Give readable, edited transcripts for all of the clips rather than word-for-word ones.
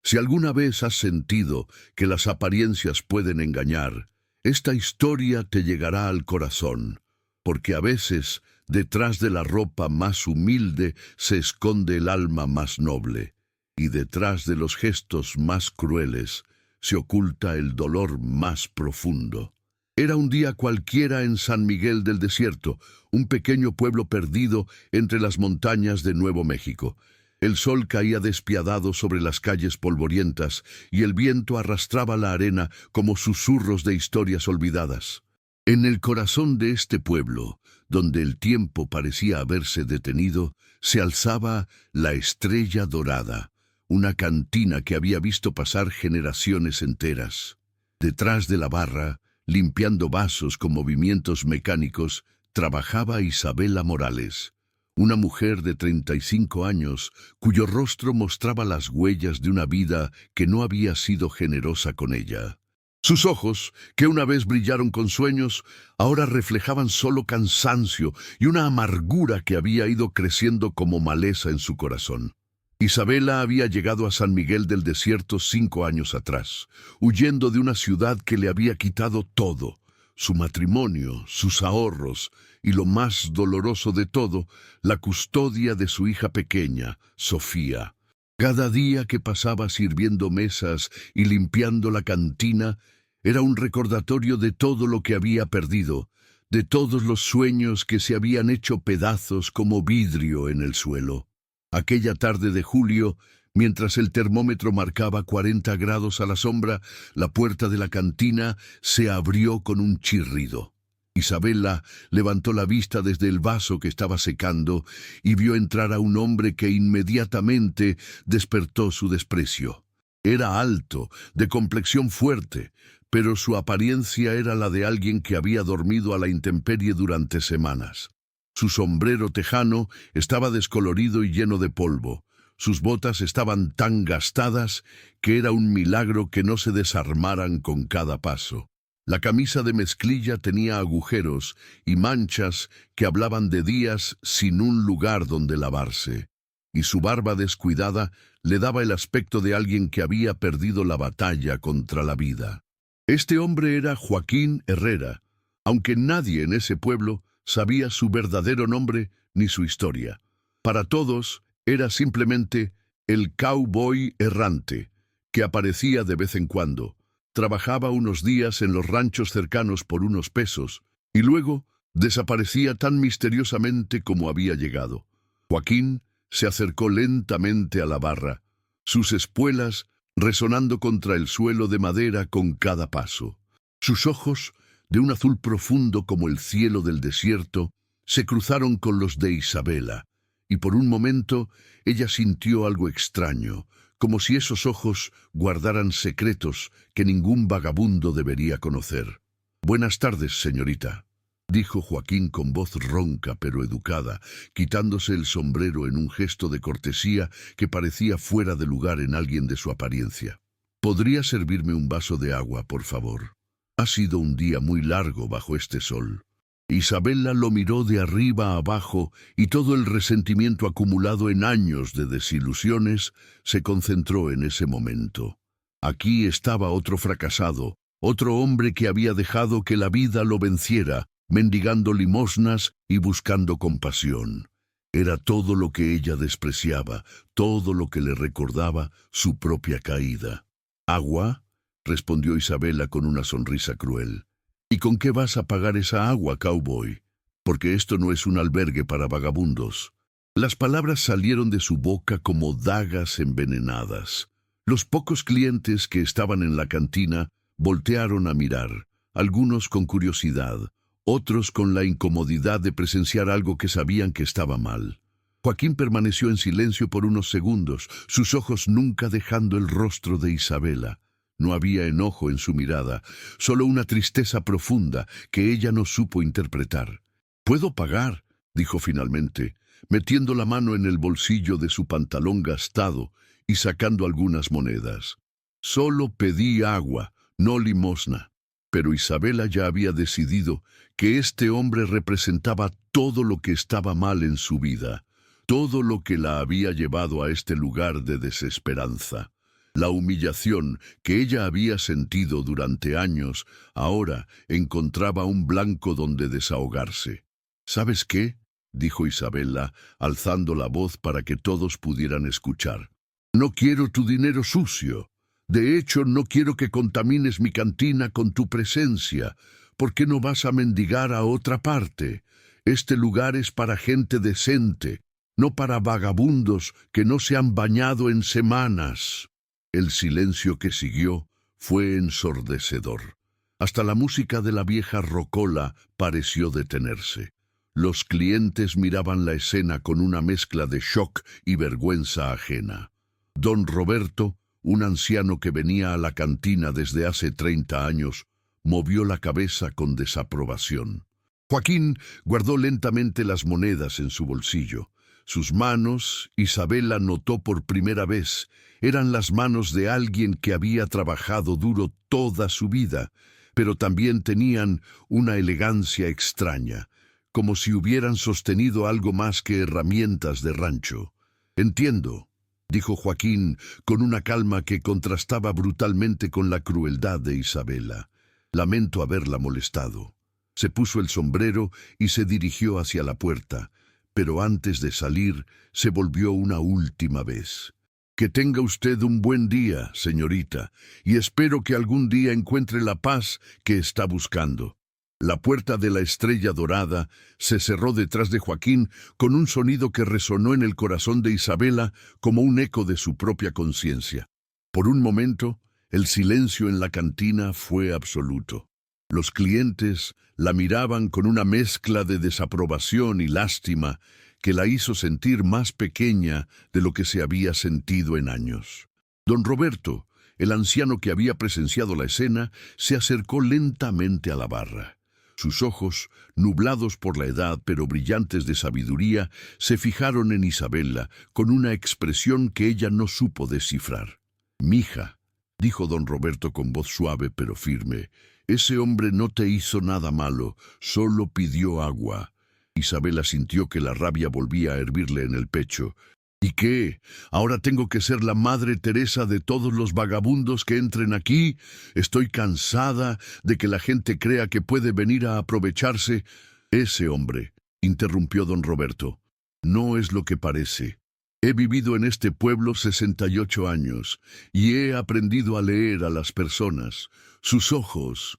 Si alguna vez has sentido que las apariencias pueden engañar, esta historia te llegará al corazón, porque a veces, detrás de la ropa más humilde se esconde el alma más noble, y detrás de los gestos más crueles se oculta el dolor más profundo. Era un día cualquiera en San Miguel del Desierto, un pequeño pueblo perdido entre las montañas de Nuevo México. El sol caía despiadado sobre las calles polvorientas y el viento arrastraba la arena como susurros de historias olvidadas. En el corazón de este pueblo, donde el tiempo parecía haberse detenido, se alzaba la Estrella Dorada, una cantina que había visto pasar generaciones enteras. Detrás de la barra, limpiando vasos con movimientos mecánicos, trabajaba Isabela Morales, una mujer de 35 años, cuyo rostro mostraba las huellas de una vida que no había sido generosa con ella. Sus ojos, que una vez brillaron con sueños, ahora reflejaban solo cansancio y una amargura que había ido creciendo como maleza en su corazón. Isabela había llegado a San Miguel del Desierto 5 años atrás, huyendo de una ciudad que le había quitado todo: su matrimonio, sus ahorros y, lo más doloroso de todo, la custodia de su hija pequeña, Sofía. Cada día que pasaba sirviendo mesas y limpiando la cantina era un recordatorio de todo lo que había perdido, de todos los sueños que se habían hecho pedazos como vidrio en el suelo. Aquella tarde de julio, mientras el termómetro marcaba 40 grados a la sombra, la puerta de la cantina se abrió con un chirrido. Isabela levantó la vista desde el vaso que estaba secando y vio entrar a un hombre que inmediatamente despertó su desprecio. Era alto, de complexión fuerte, pero su apariencia era la de alguien que había dormido a la intemperie durante semanas. Su sombrero tejano estaba descolorido y lleno de polvo. Sus botas estaban tan gastadas que era un milagro que no se desarmaran con cada paso. La camisa de mezclilla tenía agujeros y manchas que hablaban de días sin un lugar donde lavarse, y su barba descuidada le daba el aspecto de alguien que había perdido la batalla contra la vida. Este hombre era Joaquín Herrera, aunque nadie en ese pueblo sabía su verdadero nombre ni su historia. Para todos era simplemente el cowboy errante, que aparecía de vez en cuando. Trabajaba unos días en los ranchos cercanos por unos pesos y luego desaparecía tan misteriosamente como había llegado. Joaquín se acercó lentamente a la barra, sus espuelas resonando contra el suelo de madera con cada paso. Sus ojos, de un azul profundo como el cielo del desierto, se cruzaron con los de Isabela, y por un momento ella sintió algo extraño, como si esos ojos guardaran secretos que ningún vagabundo debería conocer. «Buenas tardes, señorita», dijo Joaquín con voz ronca pero educada, quitándose el sombrero en un gesto de cortesía que parecía fuera de lugar en alguien de su apariencia. «¿Podría servirme un vaso de agua, por favor? Ha sido un día muy largo bajo este sol». Isabela lo miró de arriba a abajo y todo el resentimiento acumulado en años de desilusiones se concentró en ese momento. Aquí estaba otro fracasado, otro hombre que había dejado que la vida lo venciera, mendigando limosnas y buscando compasión. Era todo lo que ella despreciaba, todo lo que le recordaba su propia caída. «¿Agua?», respondió Isabela con una sonrisa cruel. «¿Y con qué vas a pagar esa agua, cowboy? Porque esto no es un albergue para vagabundos». Las palabras salieron de su boca como dagas envenenadas. Los pocos clientes que estaban en la cantina voltearon a mirar, algunos con curiosidad, otros con la incomodidad de presenciar algo que sabían que estaba mal. Joaquín permaneció en silencio por unos segundos, sus ojos nunca dejando el rostro de Isabela. No había enojo en su mirada, solo una tristeza profunda que ella no supo interpretar. «Puedo pagar», dijo finalmente, metiendo la mano en el bolsillo de su pantalón gastado y sacando algunas monedas. «Solo pedí agua, no limosna». Pero Isabela ya había decidido que este hombre representaba todo lo que estaba mal en su vida, todo lo que la había llevado a este lugar de desesperanza. La humillación que ella había sentido durante años ahora encontraba un blanco donde desahogarse. ¿Sabes qué?, dijo Isabela, alzando la voz para que todos pudieran escuchar. No quiero tu dinero sucio. De hecho, no quiero que contamines mi cantina con tu presencia. ¿Por qué no vas a mendigar a otra parte? Este lugar es para gente decente, no para vagabundos que no se han bañado en semanas. El silencio que siguió fue ensordecedor. Hasta la música de la vieja rocola pareció detenerse. Los clientes miraban la escena con una mezcla de shock y vergüenza ajena. Don Roberto, un anciano que venía a la cantina desde hace 30 años, movió la cabeza con desaprobación. Joaquín guardó lentamente las monedas en su bolsillo. Sus manos, Isabela notó por primera vez, eran las manos de alguien que había trabajado duro toda su vida, pero también tenían una elegancia extraña, como si hubieran sostenido algo más que herramientas de rancho. Entiendo, dijo Joaquín con una calma que contrastaba brutalmente con la crueldad de Isabela. Lamento haberla molestado. Se puso el sombrero y se dirigió hacia la puerta, pero antes de salir se volvió una última vez. Que tenga usted un buen día, señorita, y espero que algún día encuentre la paz que está buscando. La puerta de la Estrella Dorada se cerró detrás de Joaquín con un sonido que resonó en el corazón de Isabela como un eco de su propia conciencia. Por un momento, el silencio en la cantina fue absoluto. Los clientes la miraban con una mezcla de desaprobación y lástima que la hizo sentir más pequeña de lo que se había sentido en años. Don Roberto, el anciano que había presenciado la escena, se acercó lentamente a la barra. Sus ojos, nublados por la edad pero brillantes de sabiduría, se fijaron en Isabela con una expresión que ella no supo descifrar. «Mija», dijo don Roberto con voz suave pero firme, «ese hombre no te hizo nada malo, solo pidió agua». Isabela sintió que la rabia volvía a hervirle en el pecho. ¿Y qué? ¿Ahora tengo que ser la Madre Teresa de todos los vagabundos que entren aquí? Estoy cansada de que la gente crea que puede venir a aprovecharse. Ese hombre, interrumpió don Roberto, no es lo que parece. He vivido en este pueblo 68 años y he aprendido a leer a las personas. Sus ojos,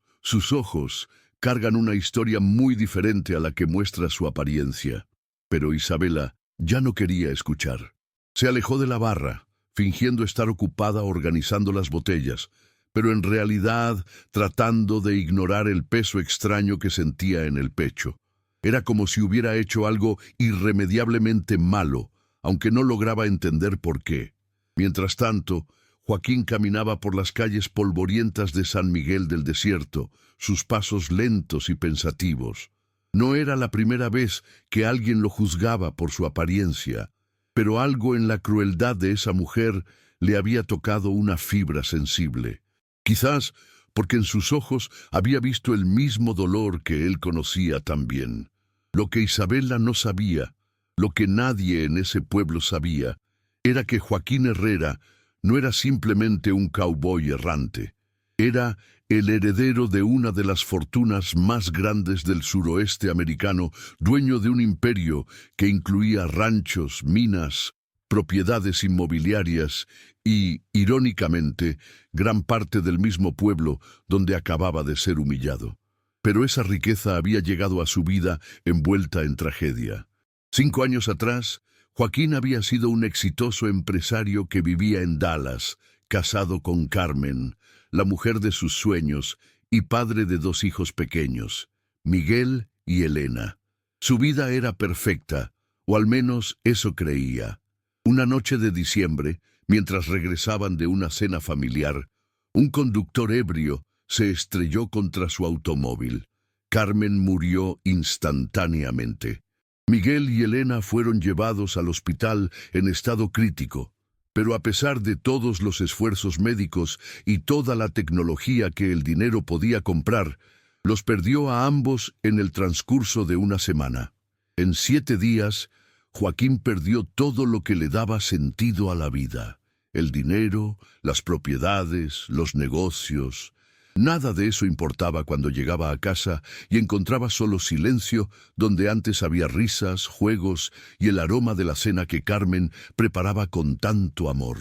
cargan una historia muy diferente a la que muestra su apariencia. Pero Isabela ya no quería escuchar. Se alejó de la barra, fingiendo estar ocupada organizando las botellas, pero en realidad tratando de ignorar el peso extraño que sentía en el pecho. Era como si hubiera hecho algo irremediablemente malo, aunque no lograba entender por qué. Mientras tanto, Joaquín caminaba por las calles polvorientas de San Miguel del Desierto, sus pasos lentos y pensativos. No era la primera vez que alguien lo juzgaba por su apariencia, pero algo en la crueldad de esa mujer le había tocado una fibra sensible. Quizás porque en sus ojos había visto el mismo dolor que él conocía también. Lo que Isabela no sabía, lo que nadie en ese pueblo sabía, era que Joaquín Herrera no era simplemente un cowboy errante. Era el heredero de una de las fortunas más grandes del suroeste americano, dueño de un imperio que incluía ranchos, minas, propiedades inmobiliarias y, irónicamente, gran parte del mismo pueblo donde acababa de ser humillado. Pero esa riqueza había llegado a su vida envuelta en tragedia. 5 años atrás, Joaquín había sido un exitoso empresario que vivía en Dallas, casado con Carmen, la mujer de sus sueños y padre de 2 hijos pequeños, Miguel y Elena. Su vida era perfecta, o al menos eso creía. Una noche de diciembre, mientras regresaban de una cena familiar, un conductor ebrio se estrelló contra su automóvil. Carmen murió instantáneamente. Miguel y Elena fueron llevados al hospital en estado crítico, pero a pesar de todos los esfuerzos médicos y toda la tecnología que el dinero podía comprar, los perdió a ambos en el transcurso de una semana. En 7 días, Joaquín perdió todo lo que le daba sentido a la vida. El dinero, las propiedades, los negocios. Nada de eso importaba cuando llegaba a casa y encontraba solo silencio donde antes había risas, juegos y el aroma de la cena que Carmen preparaba con tanto amor.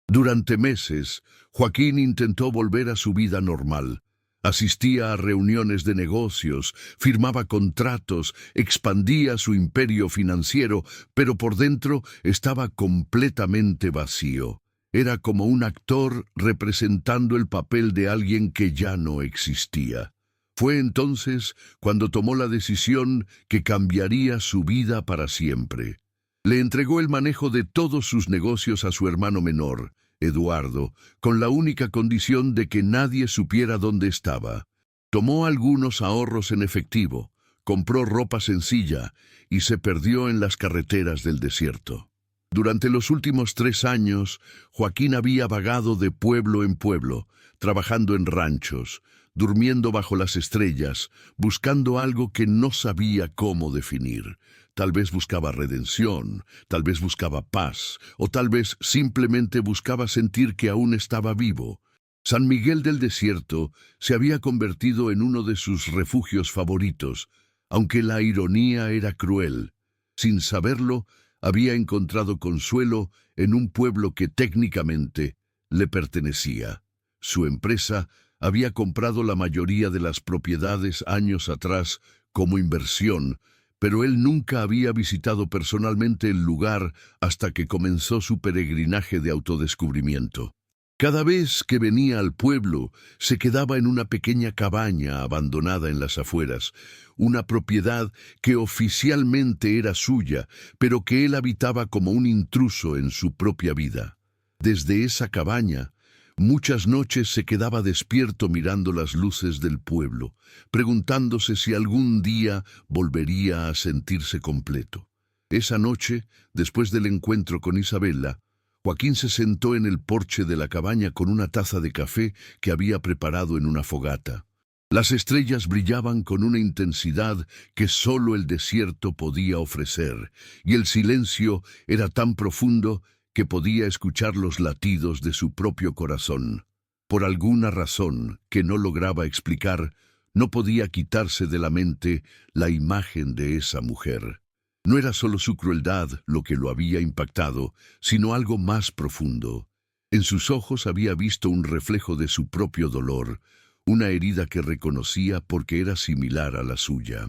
Durante meses, Joaquín intentó volver a su vida normal. Asistía a reuniones de negocios, firmaba contratos, expandía su imperio financiero, pero por dentro estaba completamente vacío. Era como un actor representando el papel de alguien que ya no existía. Fue entonces cuando tomó la decisión que cambiaría su vida para siempre. Le entregó el manejo de todos sus negocios a su hermano menor, Eduardo, con la única condición de que nadie supiera dónde estaba. Tomó algunos ahorros en efectivo, compró ropa sencilla y se perdió en las carreteras del desierto. Durante los últimos 3 años, Joaquín había vagado de pueblo en pueblo, trabajando en ranchos, durmiendo bajo las estrellas, buscando algo que no sabía cómo definir. Tal vez buscaba redención, tal vez buscaba paz, o tal vez simplemente buscaba sentir que aún estaba vivo. San Miguel del Desierto se había convertido en uno de sus refugios favoritos, aunque la ironía era cruel. Sin saberlo, había encontrado consuelo en un pueblo que técnicamente le pertenecía. Su empresa había comprado la mayoría de las propiedades años atrás como inversión, pero él nunca había visitado personalmente el lugar hasta que comenzó su peregrinaje de autodescubrimiento. Cada vez que venía al pueblo, se quedaba en una pequeña cabaña abandonada en las afueras, una propiedad que oficialmente era suya, pero que él habitaba como un intruso en su propia vida. Desde esa cabaña, muchas noches se quedaba despierto mirando las luces del pueblo, preguntándose si algún día volvería a sentirse completo. Esa noche, después del encuentro con Isabela, Joaquín se sentó en el porche de la cabaña con una taza de café que había preparado en una fogata. Las estrellas brillaban con una intensidad que solo el desierto podía ofrecer, y el silencio era tan profundo que podía escuchar los latidos de su propio corazón. Por alguna razón que no lograba explicar, no podía quitarse de la mente la imagen de esa mujer. No era solo su crueldad lo que lo había impactado, sino algo más profundo. En sus ojos había visto un reflejo de su propio dolor, una herida que reconocía porque era similar a la suya.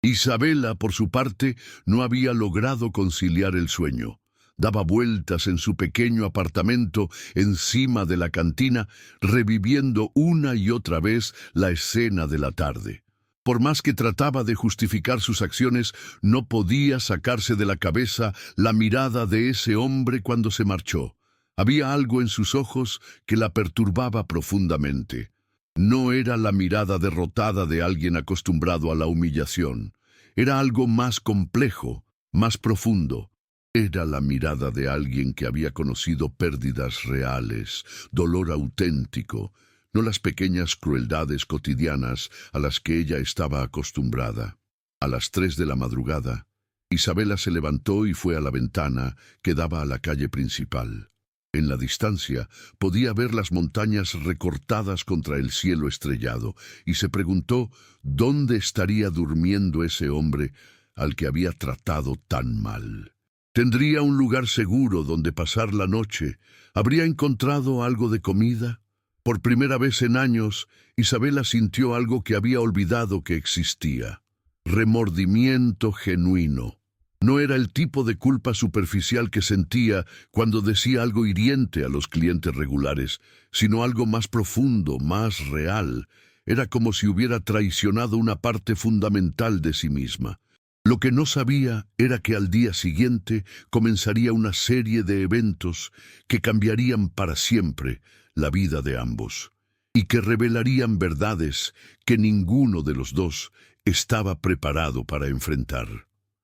Isabela, por su parte, no había logrado conciliar el sueño. Daba vueltas en su pequeño apartamento encima de la cantina, reviviendo una y otra vez la escena de la tarde. Por más que trataba de justificar sus acciones, no podía sacarse de la cabeza la mirada de ese hombre cuando se marchó. Había algo en sus ojos que la perturbaba profundamente. No era la mirada derrotada de alguien acostumbrado a la humillación. Era algo más complejo, más profundo. Era la mirada de alguien que había conocido pérdidas reales, dolor auténtico, no las pequeñas crueldades cotidianas a las que ella estaba acostumbrada. A las 3 de la madrugada, Isabela se levantó y fue a la ventana que daba a la calle principal. En la distancia podía ver las montañas recortadas contra el cielo estrellado y se preguntó dónde estaría durmiendo ese hombre al que había tratado tan mal. ¿Tendría un lugar seguro donde pasar la noche? ¿Habría encontrado algo de comida? Por primera vez en años, Isabela sintió algo que había olvidado que existía. Remordimiento genuino. No era el tipo de culpa superficial que sentía cuando decía algo hiriente a los clientes regulares, sino algo más profundo, más real. Era como si hubiera traicionado una parte fundamental de sí misma. Lo que no sabía era que al día siguiente comenzaría una serie de eventos que cambiarían para siempre la vida de ambos, y que revelarían verdades que ninguno de los dos estaba preparado para enfrentar.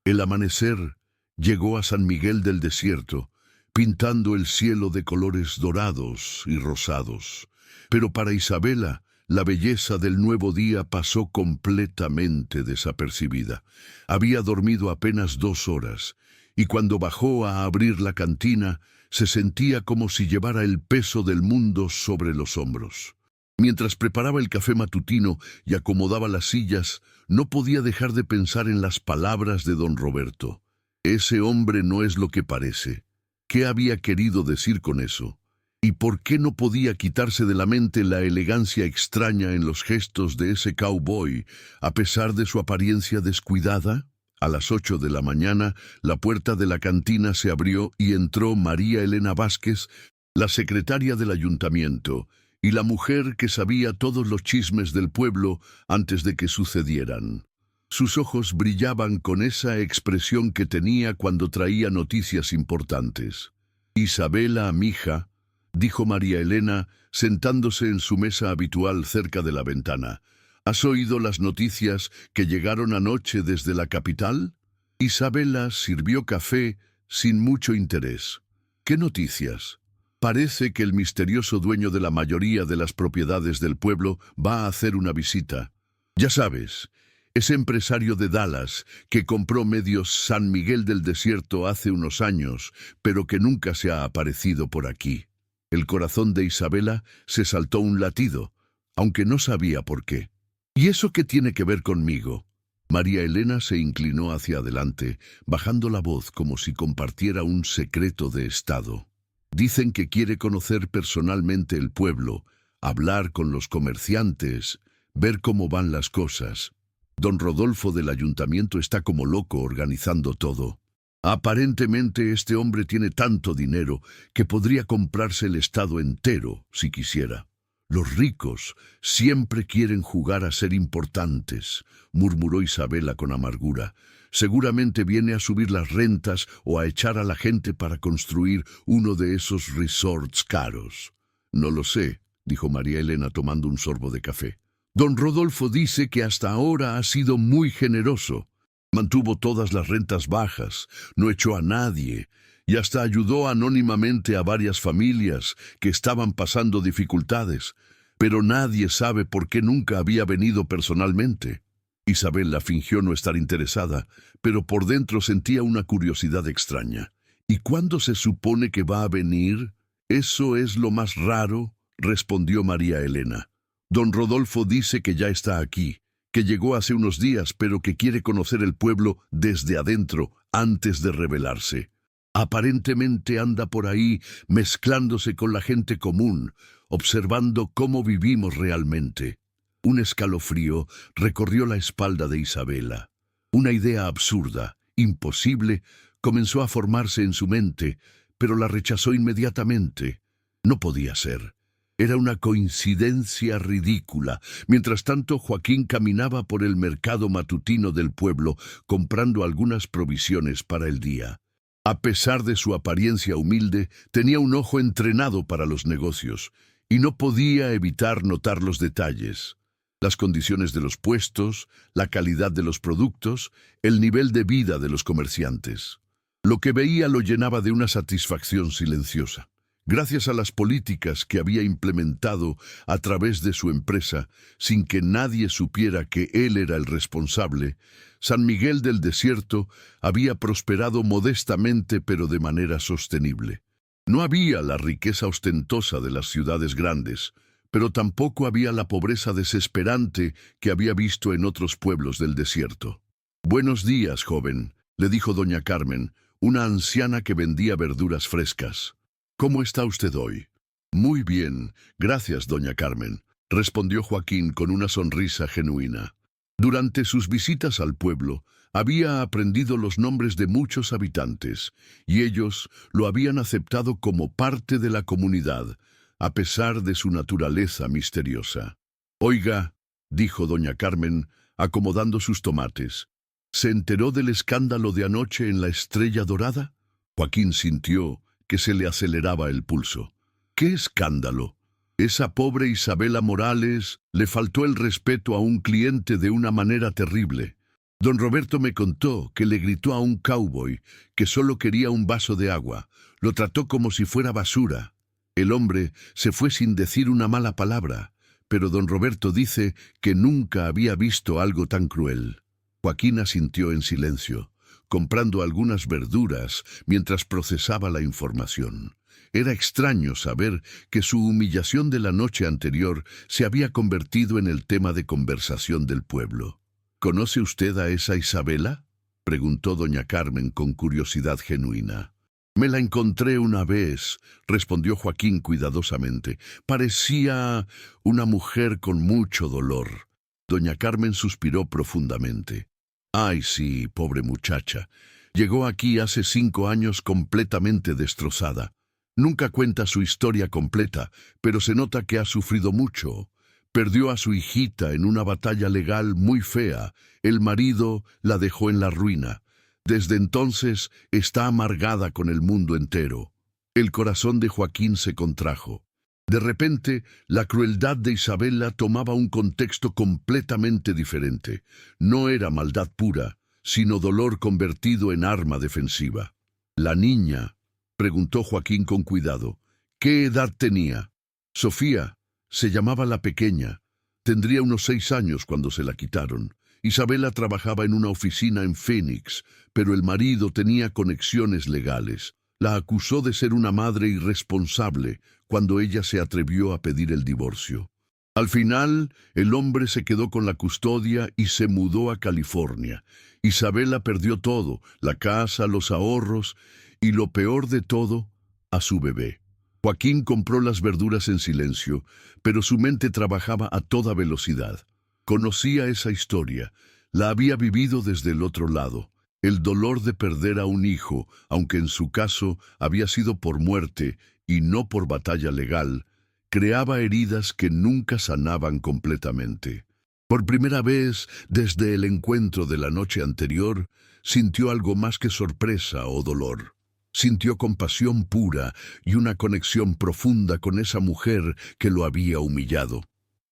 El amanecer llegó a San Miguel del Desierto, pintando el cielo de colores dorados y rosados. Pero para Isabela, la belleza del nuevo día pasó completamente desapercibida. Había dormido apenas 2 horas, y cuando bajó a abrir la cantina, Se sentía como si llevara el peso del mundo sobre los hombros. Mientras preparaba el café matutino y acomodaba las sillas, no podía dejar de pensar en las palabras de don Roberto. Ese hombre no es lo que parece. ¿Qué había querido decir con eso? ¿Y por qué no podía quitarse de la mente la elegancia extraña en los gestos de ese cowboy, a pesar de su apariencia descuidada? A las 8 de la mañana, la puerta de la cantina se abrió y entró María Elena Vázquez, la secretaria del ayuntamiento, y la mujer que sabía todos los chismes del pueblo antes de que sucedieran. Sus ojos brillaban con esa expresión que tenía cuando traía noticias importantes. «Isabela, mija», dijo María Elena, sentándose en su mesa habitual cerca de la ventana. «¿Has oído las noticias que llegaron anoche desde la capital?» Isabela sirvió café sin mucho interés. «¿Qué noticias?» «Parece que el misterioso dueño de la mayoría de las propiedades del pueblo va a hacer una visita. Ya sabes, ese empresario de Dallas que compró medios San Miguel del Desierto hace unos años, pero que nunca se ha aparecido por aquí». El corazón de Isabela se saltó un latido, aunque no sabía por qué. «¿Y eso qué tiene que ver conmigo?» María Elena se inclinó hacia adelante, bajando la voz como si compartiera un secreto de estado. «Dicen que quiere conocer personalmente el pueblo, hablar con los comerciantes, ver cómo van las cosas. Don Rodolfo del ayuntamiento está como loco organizando todo. Aparentemente este hombre tiene tanto dinero que podría comprarse el estado entero si quisiera. Los ricos siempre quieren jugar a ser importantes», murmuró Isabela con amargura. «Seguramente viene a subir las rentas o a echar a la gente para construir uno de esos resorts caros». «No lo sé», dijo María Elena tomando un sorbo de café. «Don Rodolfo dice que hasta ahora ha sido muy generoso. Mantuvo todas las rentas bajas, no echó a nadie y hasta ayudó anónimamente a varias familias que estaban pasando dificultades, pero nadie sabe por qué nunca había venido personalmente». Isabela fingió no estar interesada, pero por dentro sentía una curiosidad extraña. «¿Y cuándo se supone que va a venir?» «Eso es lo más raro», respondió María Elena. «Don Rodolfo dice que ya está aquí, que llegó hace unos días, pero que quiere conocer el pueblo desde adentro antes de rebelarse. Aparentemente anda por ahí mezclándose con la gente común, observando cómo vivimos realmente». Un escalofrío recorrió la espalda de Isabela. Una idea absurda, imposible, comenzó a formarse en su mente, pero la rechazó inmediatamente. No podía ser. Era una coincidencia ridícula. Mientras tanto, Joaquín caminaba por el mercado matutino del pueblo, comprando algunas provisiones para el día. A pesar de su apariencia humilde, tenía un ojo entrenado para los negocios, y no podía evitar notar los detalles. Las condiciones de los puestos, la calidad de los productos, el nivel de vida de los comerciantes. Lo que veía lo llenaba de una satisfacción silenciosa. Gracias a las políticas que había implementado a través de su empresa, sin que nadie supiera que él era el responsable, San Miguel del Desierto había prosperado modestamente pero de manera sostenible. No había la riqueza ostentosa de las ciudades grandes, pero tampoco había la pobreza desesperante que había visto en otros pueblos del desierto. «Buenos días, joven», le dijo doña Carmen, una anciana que vendía verduras frescas. «¿Cómo está usted hoy?» «Muy bien, gracias, doña Carmen», respondió Joaquín con una sonrisa genuina. Durante sus visitas al pueblo, había aprendido los nombres de muchos habitantes, y ellos lo habían aceptado como parte de la comunidad, a pesar de su naturaleza misteriosa. «Oiga», dijo doña Carmen, acomodando sus tomates, «¿se enteró del escándalo de anoche en la Estrella Dorada?» Joaquín sintió que se le aceleraba el pulso. «¿Qué escándalo?» «Esa pobre Isabela Morales le faltó el respeto a un cliente de una manera terrible. Don Roberto me contó que le gritó a un cowboy que solo quería un vaso de agua. Lo trató como si fuera basura. El hombre se fue sin decir una mala palabra, pero don Roberto dice que nunca había visto algo tan cruel». Joaquín asintió en silencio, comprando algunas verduras mientras procesaba la información. Era extraño saber que su humillación de la noche anterior se había convertido en el tema de conversación del pueblo. ¿Conoce usted a esa Isabela?, preguntó doña Carmen con curiosidad genuina. Me la encontré una vez, respondió Joaquín cuidadosamente. Parecía una mujer con mucho dolor. Doña Carmen suspiró profundamente. Ay, sí, pobre muchacha. Llegó aquí hace 5 años completamente destrozada. Nunca cuenta su historia completa, pero se nota que ha sufrido mucho. Perdió a su hijita en una batalla legal muy fea. El marido la dejó en la ruina. Desde entonces está amargada con el mundo entero. El corazón de Joaquín se contrajo. De repente, la crueldad de Isabela tomaba un contexto completamente diferente. No era maldad pura, sino dolor convertido en arma defensiva. «¿La niña?», preguntó Joaquín con cuidado. «¿Qué edad tenía?». «Sofía, se llamaba la pequeña. Tendría unos 6 años cuando se la quitaron. Isabela trabajaba en una oficina en Phoenix, pero el marido tenía conexiones legales. La acusó de ser una madre irresponsable cuando ella se atrevió a pedir el divorcio. Al final, el hombre se quedó con la custodia y se mudó a California. Isabela perdió todo, la casa, los ahorros y, lo peor de todo, a su bebé. Joaquín compró las verduras en silencio, pero su mente trabajaba a toda velocidad. Conocía esa historia, la había vivido desde el otro lado. El dolor de perder a un hijo, aunque en su caso había sido por muerte y no por batalla legal, creaba heridas que nunca sanaban completamente. Por primera vez, desde el encuentro de la noche anterior, sintió algo más que sorpresa o dolor. Sintió compasión pura y una conexión profunda con esa mujer que lo había humillado.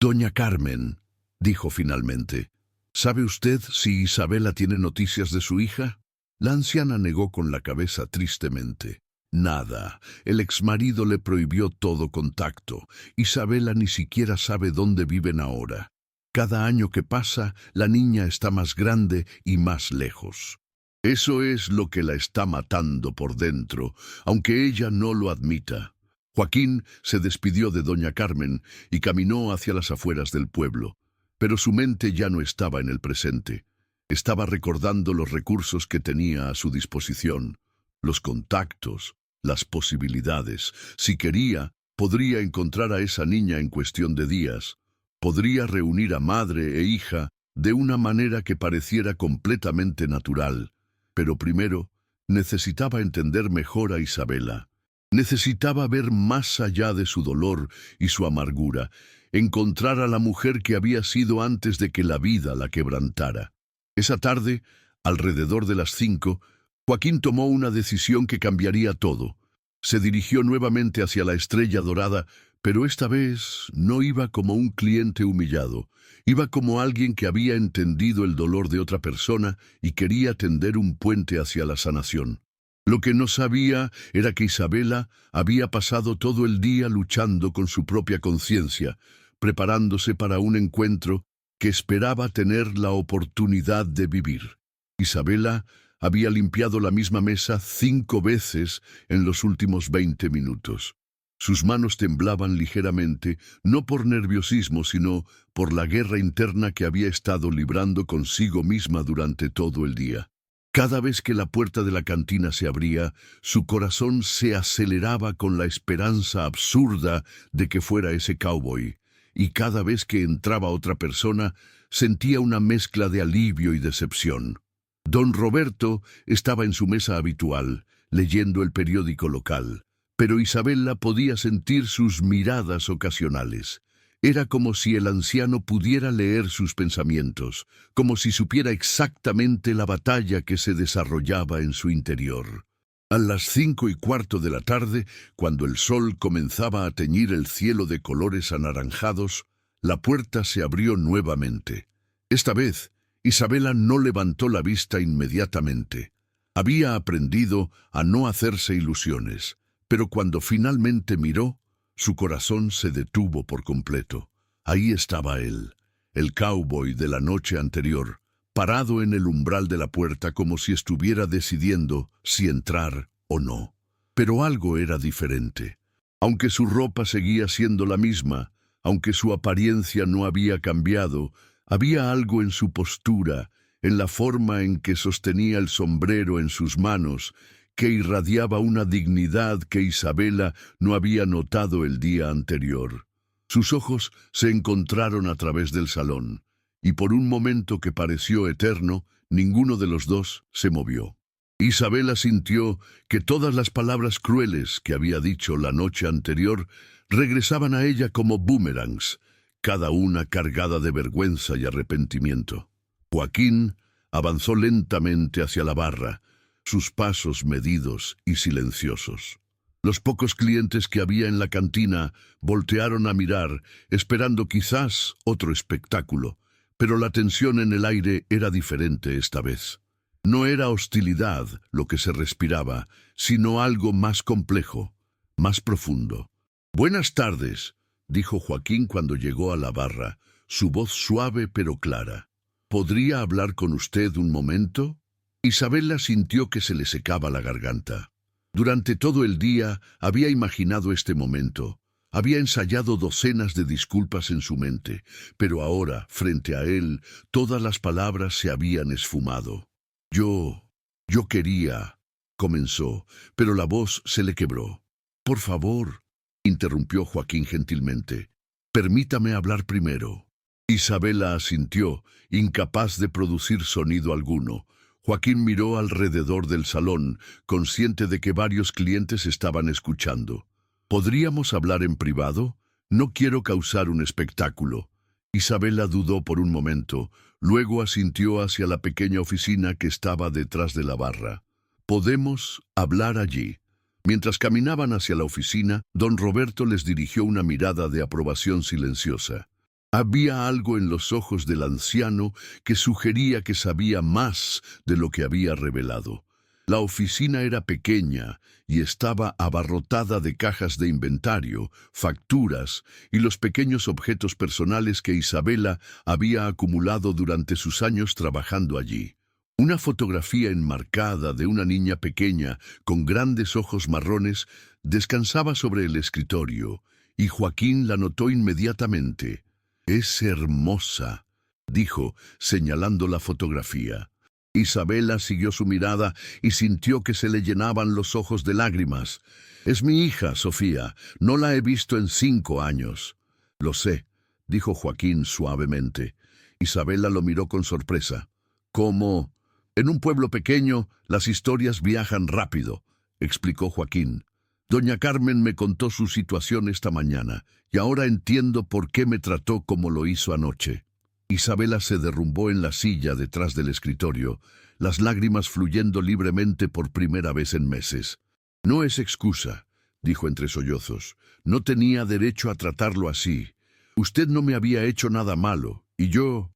«Doña Carmen», dijo finalmente, «¿sabe usted si Isabela tiene noticias de su hija?». La anciana negó con la cabeza tristemente. «Nada. El exmarido le prohibió todo contacto. Isabela ni siquiera sabe dónde viven ahora. Cada año que pasa, la niña está más grande y más lejos. Eso es lo que la está matando por dentro, aunque ella no lo admita». Joaquín se despidió de doña Carmen y caminó hacia las afueras del pueblo. Pero su mente ya no estaba en el presente. Estaba recordando los recursos que tenía a su disposición, los contactos, las posibilidades. Si quería, podría encontrar a esa niña en cuestión de días. Podría reunir a madre e hija de una manera que pareciera completamente natural. Pero primero, necesitaba entender mejor a Isabela. Necesitaba ver más allá de su dolor y su amargura, encontrar a la mujer que había sido antes de que la vida la quebrantara. Esa tarde, alrededor de las 5, Joaquín tomó una decisión que cambiaría todo. Se dirigió nuevamente hacia la Estrella Dorada, pero esta vez no iba como un cliente humillado. Iba como alguien que había entendido el dolor de otra persona y quería tender un puente hacia la sanación. Lo que no sabía era que Isabela había pasado todo el día luchando con su propia conciencia, preparándose para un encuentro que esperaba tener la oportunidad de vivir. Isabela había limpiado la misma mesa 5 veces en los últimos 20 minutos. Sus manos temblaban ligeramente, no por nerviosismo, sino por la guerra interna que había estado librando consigo misma durante todo el día. Cada vez que la puerta de la cantina se abría, su corazón se aceleraba con la esperanza absurda de que fuera ese cowboy, y cada vez que entraba otra persona, sentía una mezcla de alivio y decepción. Don Roberto estaba en su mesa habitual, leyendo el periódico local, pero Isabela podía sentir sus miradas ocasionales. Era como si el anciano pudiera leer sus pensamientos, como si supiera exactamente la batalla que se desarrollaba en su interior. A las 5:15 de la tarde, cuando el sol comenzaba a teñir el cielo de colores anaranjados, la puerta se abrió nuevamente. Esta vez, Isabela no levantó la vista inmediatamente. Había aprendido a no hacerse ilusiones, pero cuando finalmente miró, su corazón se detuvo por completo. Ahí estaba él, el cowboy de la noche anterior, parado en el umbral de la puerta como si estuviera decidiendo si entrar o no. Pero algo era diferente. Aunque su ropa seguía siendo la misma, aunque su apariencia no había cambiado, había algo en su postura, en la forma en que sostenía el sombrero en sus manos, que irradiaba una dignidad que Isabela no había notado el día anterior. Sus ojos se encontraron a través del salón, y por un momento que pareció eterno, ninguno de los dos se movió. Isabela sintió que todas las palabras crueles que había dicho la noche anterior regresaban a ella como boomerangs, cada una cargada de vergüenza y arrepentimiento. Joaquín avanzó lentamente hacia la barra, sus pasos medidos y silenciosos. Los pocos clientes que había en la cantina voltearon a mirar, esperando quizás otro espectáculo, pero la tensión en el aire era diferente esta vez. No era hostilidad lo que se respiraba, sino algo más complejo, más profundo. «Buenas tardes», dijo Joaquín cuando llegó a la barra, su voz suave pero clara. «¿Podría hablar con usted un momento?» Isabela sintió que se le secaba la garganta. Durante todo el día había imaginado este momento, había ensayado docenas de disculpas en su mente, pero ahora, frente a él, todas las palabras se habían esfumado. Yo quería, comenzó, pero la voz se le quebró. «Por favor», interrumpió Joaquín gentilmente, «permítame hablar primero». Isabela asintió, incapaz de producir sonido alguno. Joaquín miró alrededor del salón, consciente de que varios clientes estaban escuchando. «¿Podríamos hablar en privado? No quiero causar un espectáculo». Isabela dudó por un momento, luego asintió hacia la pequeña oficina que estaba detrás de la barra. «Podemos hablar allí». Mientras caminaban hacia la oficina, don Roberto les dirigió una mirada de aprobación silenciosa. Había algo en los ojos del anciano que sugería que sabía más de lo que había revelado. La oficina era pequeña y estaba abarrotada de cajas de inventario, facturas y los pequeños objetos personales que Isabela había acumulado durante sus años trabajando allí. Una fotografía enmarcada de una niña pequeña con grandes ojos marrones descansaba sobre el escritorio, y Joaquín la notó inmediatamente. «Es hermosa», dijo, señalando la fotografía. Isabela siguió su mirada y sintió que se le llenaban los ojos de lágrimas. «Es mi hija, Sofía. No la he visto en 5 años». «Lo sé», dijo Joaquín suavemente. Isabela lo miró con sorpresa. «¿Cómo?» «En un pueblo pequeño, las historias viajan rápido», explicó Joaquín. «Doña Carmen me contó su situación esta mañana, y ahora entiendo por qué me trató como lo hizo anoche». Isabela se derrumbó en la silla detrás del escritorio, las lágrimas fluyendo libremente por primera vez en meses. «No es excusa», dijo entre sollozos. «No tenía derecho a tratarlo así. Usted no me había hecho nada malo, y yo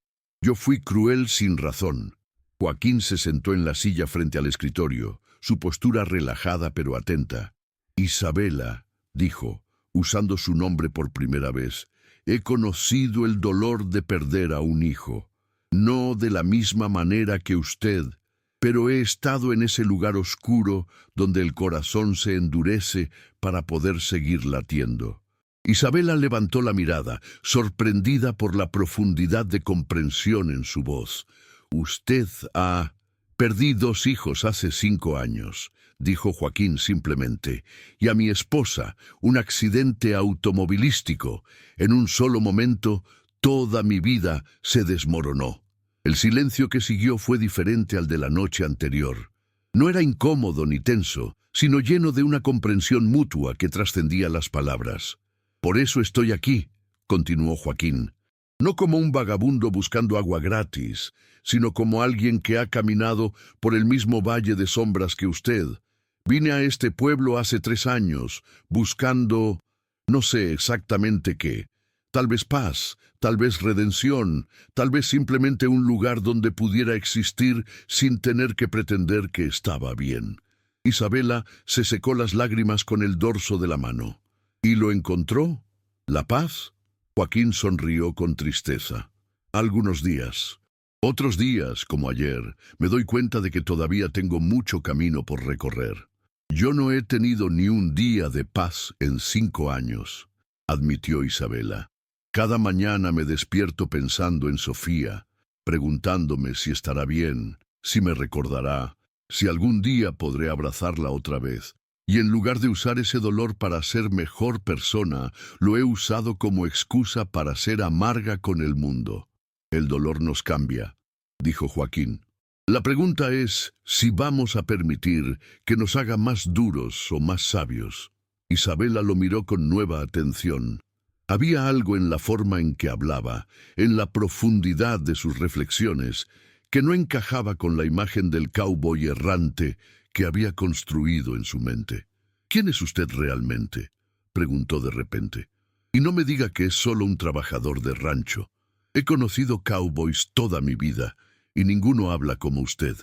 fui cruel sin razón». Joaquín se sentó en la silla frente al escritorio, su postura relajada pero atenta. «Isabela», dijo, usando su nombre por primera vez, «he conocido el dolor de perder a un hijo. No de la misma manera que usted, pero he estado en ese lugar oscuro donde el corazón se endurece para poder seguir latiendo». Isabela levantó la mirada, sorprendida por la profundidad de comprensión en su voz. «Usted ha...» «Perdí 2 hijos hace 5 años», dijo Joaquín simplemente, «y a mi esposa, un accidente automovilístico. En un solo momento, toda mi vida se desmoronó». El silencio que siguió fue diferente al de la noche anterior. No era incómodo ni tenso, sino lleno de una comprensión mutua que trascendía las palabras. «Por eso estoy aquí», continuó Joaquín. «No como un vagabundo buscando agua gratis, sino como alguien que ha caminado por el mismo valle de sombras que usted. Vine a este pueblo hace 3 años, buscando, no sé exactamente qué. Tal vez paz, tal vez redención, tal vez simplemente un lugar donde pudiera existir sin tener que pretender que estaba bien». Isabela se secó las lágrimas con el dorso de la mano. «¿Y lo encontró? ¿La paz?» Joaquín sonrió con tristeza. «Algunos días. Otros días, como ayer, me doy cuenta de que todavía tengo mucho camino por recorrer». Yo no he tenido ni un día de paz en 5 años, admitió Isabela. Cada mañana me despierto pensando en Sofía, preguntándome si estará bien, si me recordará, si algún día podré abrazarla otra vez. Y en lugar de usar ese dolor para ser mejor persona, lo he usado como excusa para ser amarga con el mundo. El dolor nos cambia, dijo Joaquín. La pregunta es si vamos a permitir que nos haga más duros o más sabios. Isabela lo miró con nueva atención. Había algo en la forma en que hablaba, en la profundidad de sus reflexiones, que no encajaba con la imagen del cowboy errante que había construido en su mente. ¿Quién es usted realmente?, preguntó de repente. Y no me diga que es solo un trabajador de rancho. He conocido cowboys toda mi vida, y ninguno habla como usted.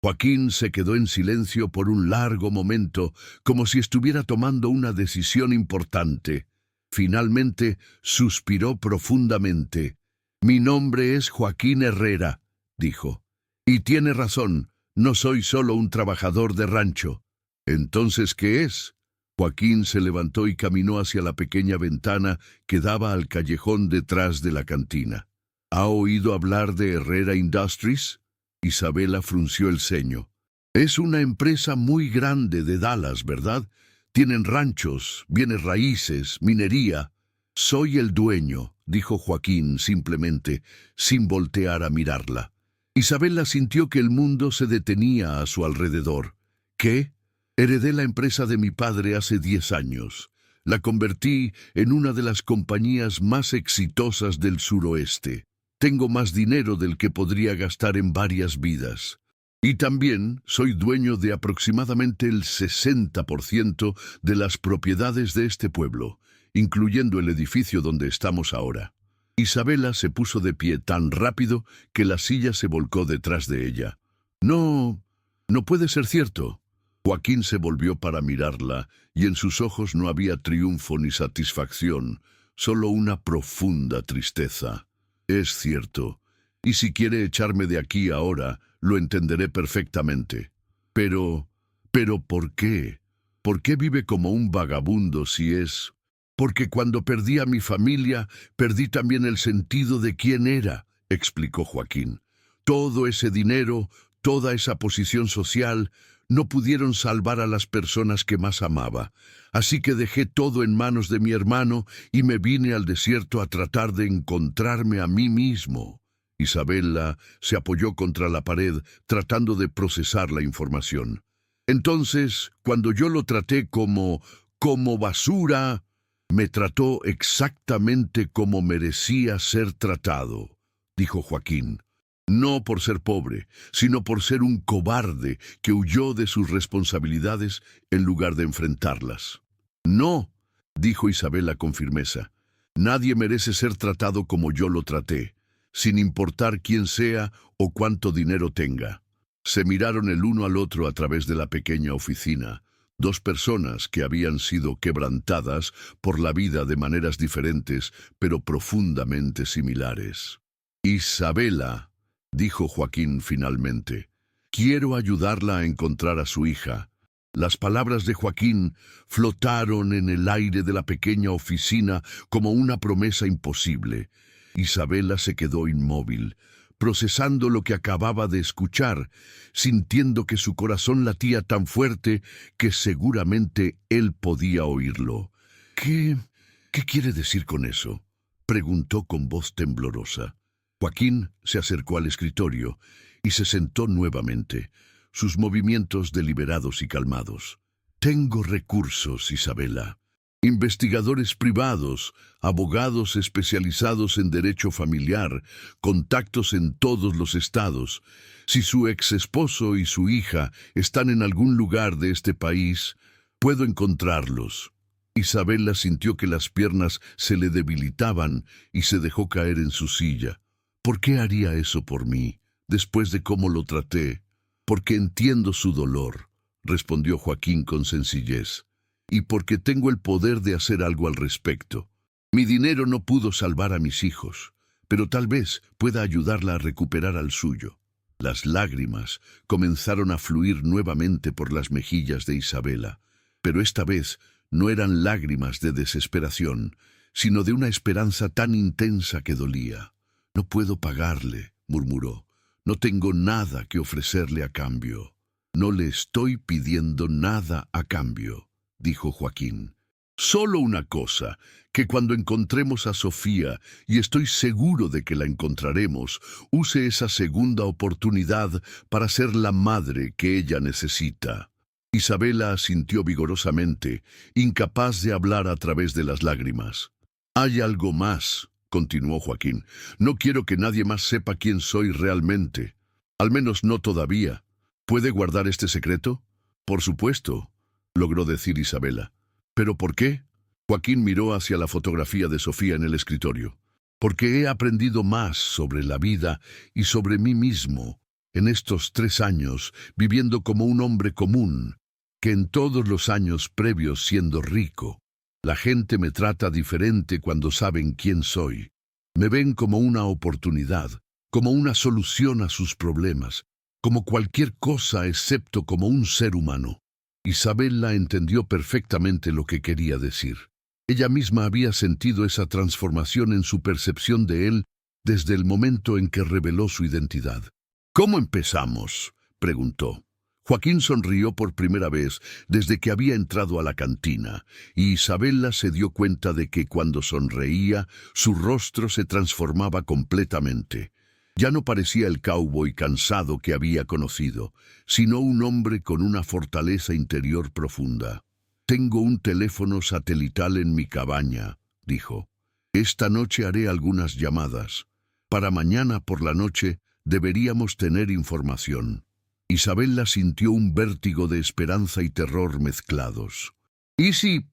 Joaquín se quedó en silencio por un largo momento, como si estuviera tomando una decisión importante. Finalmente suspiró profundamente. «Mi nombre es Joaquín Herrera», dijo. «Y tiene razón, no soy solo un trabajador de rancho». «¿Entonces qué es?». Joaquín se levantó y caminó hacia la pequeña ventana que daba al callejón detrás de la cantina. «¿Ha oído hablar de Herrera Industries?». Isabela frunció el ceño. «Es una empresa muy grande de Dallas, ¿verdad? Tienen ranchos, bienes raíces, minería». «Soy el dueño», dijo Joaquín simplemente, sin voltear a mirarla. Isabela sintió que el mundo se detenía a su alrededor. «¿Qué?». «Heredé la empresa de mi padre hace 10 años. La convertí en una de las compañías más exitosas del suroeste. Tengo más dinero del que podría gastar en varias vidas. Y también soy dueño de aproximadamente el 60% de las propiedades de este pueblo, incluyendo el edificio donde estamos ahora». Isabela se puso de pie tan rápido que la silla se volcó detrás de ella. «No, no puede ser cierto». Joaquín se volvió para mirarla, y en sus ojos no había triunfo ni satisfacción, solo una profunda tristeza. «Es cierto, y si quiere echarme de aquí ahora, lo entenderé perfectamente. Pero, ¿por qué? ¿Por qué vive como un vagabundo si es...». «Porque cuando perdí a mi familia, perdí también el sentido de quién era», explicó Joaquín. «Todo ese dinero, toda esa posición social, no pudieron salvar a las personas que más amaba. Así que dejé todo en manos de mi hermano y me vine al desierto a tratar de encontrarme a mí mismo». Isabela se apoyó contra la pared, tratando de procesar la información. «Entonces, cuando yo lo traté como basura, me trató exactamente como merecía ser tratado», dijo Joaquín. «No por ser pobre, sino por ser un cobarde que huyó de sus responsabilidades en lugar de enfrentarlas». «No», dijo Isabela con firmeza. «Nadie merece ser tratado como yo lo traté, sin importar quién sea o cuánto dinero tenga». Se miraron el uno al otro a través de la pequeña oficina. Dos personas que habían sido quebrantadas por la vida de maneras diferentes, pero profundamente similares. «Isabela», dijo Joaquín finalmente, «quiero ayudarla a encontrar a su hija». Las palabras de Joaquín flotaron en el aire de la pequeña oficina como una promesa imposible. Isabela se quedó inmóvil, procesando lo que acababa de escuchar, sintiendo que su corazón latía tan fuerte que seguramente él podía oírlo. ¿Qué quiere decir con eso?», preguntó con voz temblorosa. Joaquín se acercó al escritorio y se sentó nuevamente, sus movimientos deliberados y calmados. «Tengo recursos, Isabela. Investigadores privados, abogados especializados en derecho familiar, contactos en todos los estados. Si su ex esposo y su hija están en algún lugar de este país, puedo encontrarlos». Isabela sintió que las piernas se le debilitaban y se dejó caer en su silla. «¿Por qué haría eso por mí, después de cómo lo traté?». «Porque entiendo su dolor», respondió Joaquín con sencillez. «Y porque tengo el poder de hacer algo al respecto. Mi dinero no pudo salvar a mis hijos, pero tal vez pueda ayudarla a recuperar al suyo». Las lágrimas comenzaron a fluir nuevamente por las mejillas de Isabela, pero esta vez no eran lágrimas de desesperación, sino de una esperanza tan intensa que dolía. «No puedo pagarle», murmuró. «No tengo nada que ofrecerle a cambio». «No le estoy pidiendo nada a cambio», dijo Joaquín. «Solo una cosa, que cuando encontremos a Sofía, y estoy seguro de que la encontraremos, use esa segunda oportunidad para ser la madre que ella necesita». Isabela asintió vigorosamente, incapaz de hablar a través de las lágrimas. «Hay algo más», continuó Joaquín. «No quiero que nadie más sepa quién soy realmente. Al menos no todavía. ¿Puede guardar este secreto?» «Por supuesto», logró decir Isabela. «¿Pero por qué?» Joaquín miró hacia la fotografía de Sofía en el escritorio. «Porque he aprendido más sobre la vida y sobre mí mismo en estos 3 años viviendo como un hombre común que en todos los años previos siendo rico. La gente me trata diferente cuando saben quién soy. Me ven como una oportunidad, como una solución a sus problemas, como cualquier cosa excepto como un ser humano». Isabela entendió perfectamente lo que quería decir. Ella misma había sentido esa transformación en su percepción de él desde el momento en que reveló su identidad. «¿Cómo empezamos?», preguntó. Joaquín sonrió por primera vez desde que había entrado a la cantina, y Isabela se dio cuenta de que cuando sonreía, su rostro se transformaba completamente. Ya no parecía el cowboy cansado que había conocido, sino un hombre con una fortaleza interior profunda. «Tengo un teléfono satelital en mi cabaña», dijo. «Esta noche haré algunas llamadas. Para mañana por la noche deberíamos tener información». Isabela sintió un vértigo de esperanza y terror mezclados. ¿Y si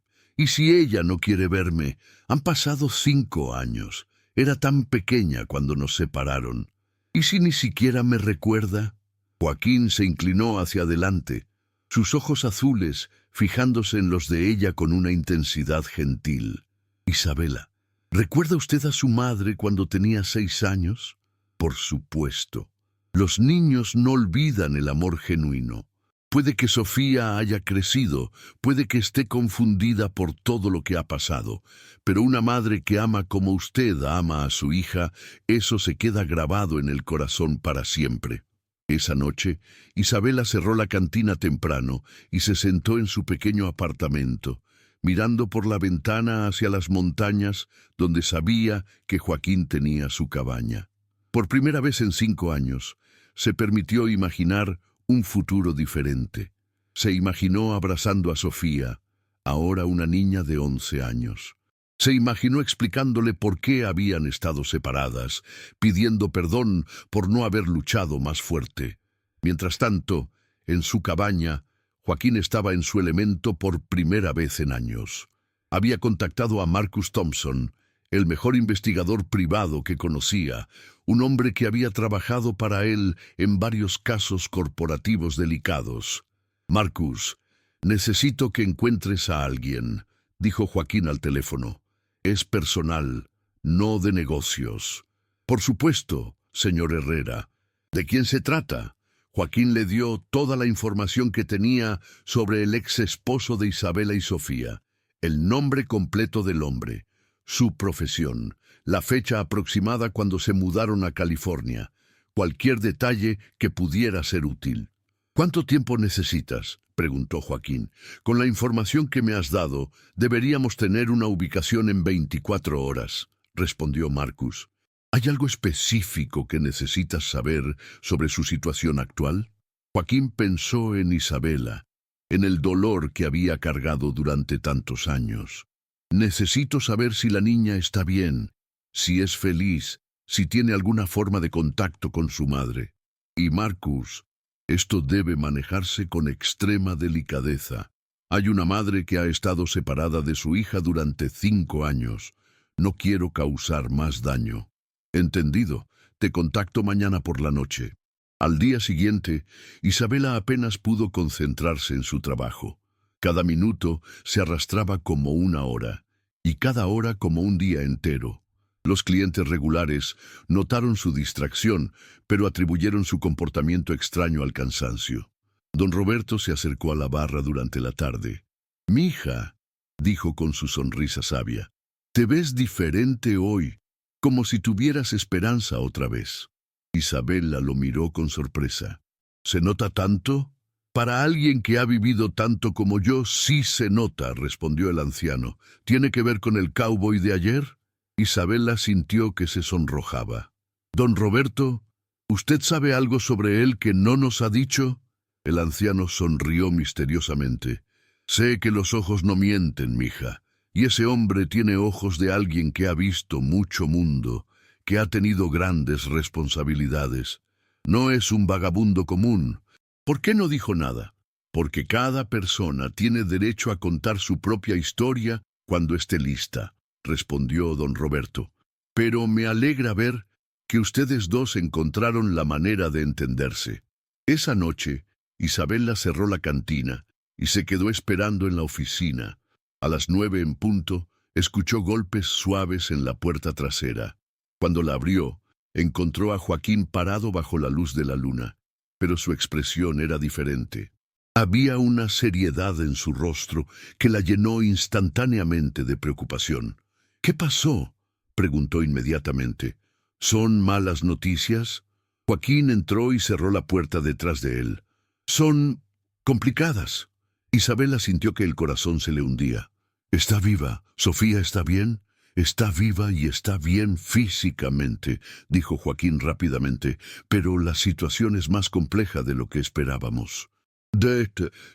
ella no quiere verme? Han pasado 5 años. Era tan pequeña cuando nos separaron. ¿Y si ni siquiera me recuerda?» Joaquín se inclinó hacia adelante, sus ojos azules fijándose en los de ella con una intensidad gentil. «Isabela, ¿recuerda usted a su madre cuando tenía 6 años? Por supuesto. Los niños no olvidan el amor genuino. Puede que Sofía haya crecido, puede que esté confundida por todo lo que ha pasado, pero una madre que ama como usted ama a su hija, eso se queda grabado en el corazón para siempre». Esa noche, Isabela cerró la cantina temprano y se sentó en su pequeño apartamento, mirando por la ventana hacia las montañas donde sabía que Joaquín tenía su cabaña. Por primera vez en 5 años, se permitió imaginar un futuro diferente. Se imaginó abrazando a Sofía, ahora una niña de 11 años. Se imaginó explicándole por qué habían estado separadas, pidiendo perdón por no haber luchado más fuerte. Mientras tanto, en su cabaña, Joaquín estaba en su elemento por primera vez en años. Había contactado a Marcus Thompson, el mejor investigador privado que conocía, un hombre que había trabajado para él en varios casos corporativos delicados. «Marcus, necesito que encuentres a alguien», dijo Joaquín al teléfono. «Es personal, no de negocios». «Por supuesto, señor Herrera». «¿De quién se trata?». Joaquín le dio toda la información que tenía sobre el ex esposo de Isabela y Sofía, el nombre completo del hombre, su profesión, la fecha aproximada cuando se mudaron a California, cualquier detalle que pudiera ser útil. «¿Cuánto tiempo necesitas?», preguntó Joaquín. «Con la información que me has dado, deberíamos tener una ubicación en 24 horas», respondió Marcus. «¿Hay algo específico que necesitas saber sobre su situación actual?». Joaquín pensó en Isabela, en el dolor que había cargado durante tantos años. «Necesito saber si la niña está bien, si es feliz, si tiene alguna forma de contacto con su madre. Y Marcus, esto debe manejarse con extrema delicadeza. Hay una madre que ha estado separada de su hija durante 5 años. No quiero causar más daño». «Entendido. Te contacto mañana por la noche». Al día siguiente, Isabela apenas pudo concentrarse en su trabajo. Cada minuto se arrastraba como una hora, y cada hora como un día entero. Los clientes regulares notaron su distracción, pero atribuyeron su comportamiento extraño al cansancio. Don Roberto se acercó a la barra durante la tarde. «Mija», dijo con su sonrisa sabia, «te ves diferente hoy, como si tuvieras esperanza otra vez». Isabela lo miró con sorpresa. «¿Se nota tanto?» «Para alguien que ha vivido tanto como yo, sí se nota», respondió el anciano. «¿Tiene que ver con el cowboy de ayer?» Isabela sintió que se sonrojaba. «Don Roberto, ¿usted sabe algo sobre él que no nos ha dicho?» El anciano sonrió misteriosamente. «Sé que los ojos no mienten, mija, y ese hombre tiene ojos de alguien que ha visto mucho mundo, que ha tenido grandes responsabilidades. No es un vagabundo común». «¿Por qué no dijo nada?» «Porque cada persona tiene derecho a contar su propia historia cuando esté lista», respondió don Roberto. «Pero me alegra ver que ustedes dos encontraron la manera de entenderse». Esa noche, Isabela cerró la cantina y se quedó esperando en la oficina. A las 9 en punto, escuchó golpes suaves en la puerta trasera. Cuando la abrió, encontró a Joaquín parado bajo la luz de la luna, pero su expresión era diferente. Había una seriedad en su rostro que la llenó instantáneamente de preocupación. «¿Qué pasó?», preguntó inmediatamente. «¿Son malas noticias?» Joaquín entró y cerró la puerta detrás de él. «Son complicadas». Isabela sintió que el corazón se le hundía. «Está viva. ¿Sofía está bien?» «Está viva y está bien físicamente», dijo Joaquín rápidamente, «pero la situación es más compleja de lo que esperábamos».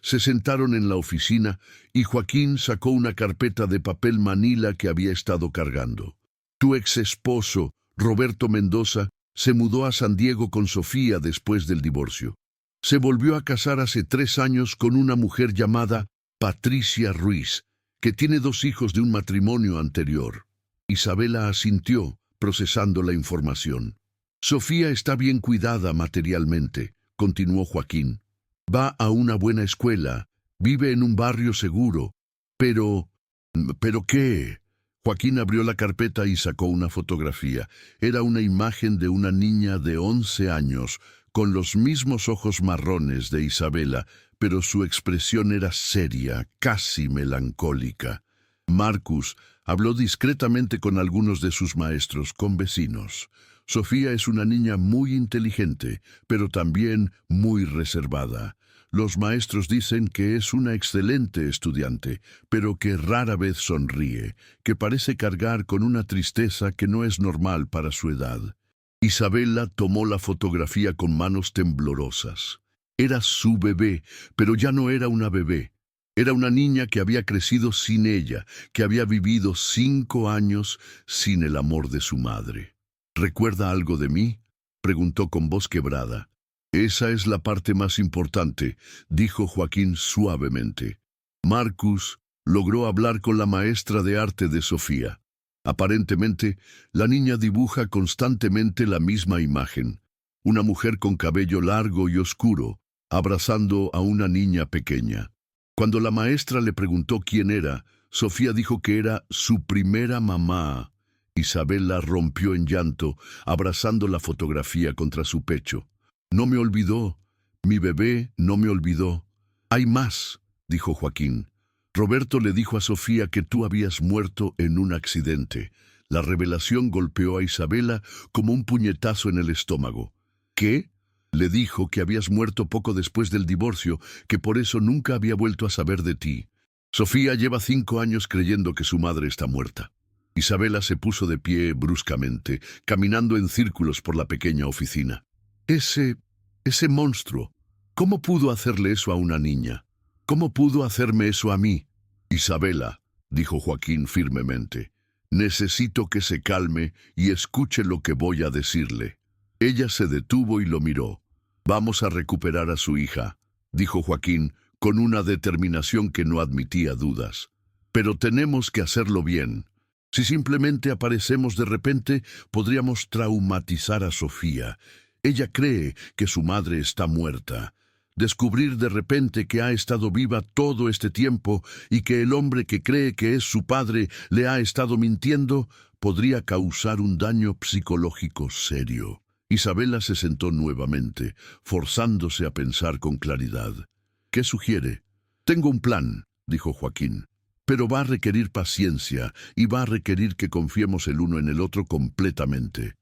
Se sentaron en la oficina y Joaquín sacó una carpeta de papel manila que había estado cargando. «Tu ex esposo, Roberto Mendoza, se mudó a San Diego con Sofía después del divorcio. Se volvió a casar hace 3 años con una mujer llamada Patricia Ruiz, que tiene 2 hijos de un matrimonio anterior». Isabela asintió, procesando la información. «Sofía está bien cuidada materialmente», continuó Joaquín. «Va a una buena escuela, vive en un barrio seguro. Pero ¿qué?» Joaquín abrió la carpeta y sacó una fotografía. Era una imagen de una niña de 11 años, con los mismos ojos marrones de Isabela, pero su expresión era seria, casi melancólica. Marcus habló discretamente con algunos de sus maestros, con vecinos. «Sofía es una niña muy inteligente, pero también muy reservada. Los maestros dicen que es una excelente estudiante, pero que rara vez sonríe, que parece cargar con una tristeza que no es normal para su edad». Isabela tomó la fotografía con manos temblorosas. Era su bebé, pero ya no era una bebé. Era una niña que había crecido sin ella, que había vivido 5 años sin el amor de su madre. «¿Recuerda algo de mí?», preguntó con voz quebrada. «Esa es la parte más importante», dijo Joaquín suavemente. Marcus logró hablar con la maestra de arte de Sofía. Aparentemente, la niña dibuja constantemente la misma imagen. Una mujer con cabello largo y oscuro, abrazando a una niña pequeña. Cuando la maestra le preguntó quién era, Sofía dijo que era su primera mamá. Isabela rompió en llanto, abrazando la fotografía contra su pecho. «No me olvidó. Mi bebé no me olvidó». «Hay más», dijo Joaquín. «Roberto le dijo a Sofía que tú habías muerto en un accidente». La revelación golpeó a Isabela como un puñetazo en el estómago. «¿Qué?». «Le dijo que habías muerto poco después del divorcio, que por eso nunca había vuelto a saber de ti. Sofía lleva 5 años creyendo que su madre está muerta». Isabela se puso de pie bruscamente, caminando en círculos por la pequeña oficina. Ese monstruo, ¿cómo pudo hacerle eso a una niña? ¿Cómo pudo hacerme eso a mí?» «Isabela», dijo Joaquín firmemente, «necesito que se calme y escuche lo que voy a decirle». Ella se detuvo y lo miró. «Vamos a recuperar a su hija», dijo Joaquín, con una determinación que no admitía dudas. «Pero tenemos que hacerlo bien. Si simplemente aparecemos de repente, podríamos traumatizar a Sofía. Ella cree que su madre está muerta. Descubrir de repente que ha estado viva todo este tiempo y que el hombre que cree que es su padre le ha estado mintiendo podría causar un daño psicológico serio. Isabela se sentó nuevamente, forzándose a pensar con claridad. ¿Qué sugiere? Tengo un plan, dijo Joaquín, pero va a requerir paciencia y va a requerir que confiemos el uno en el otro completamente.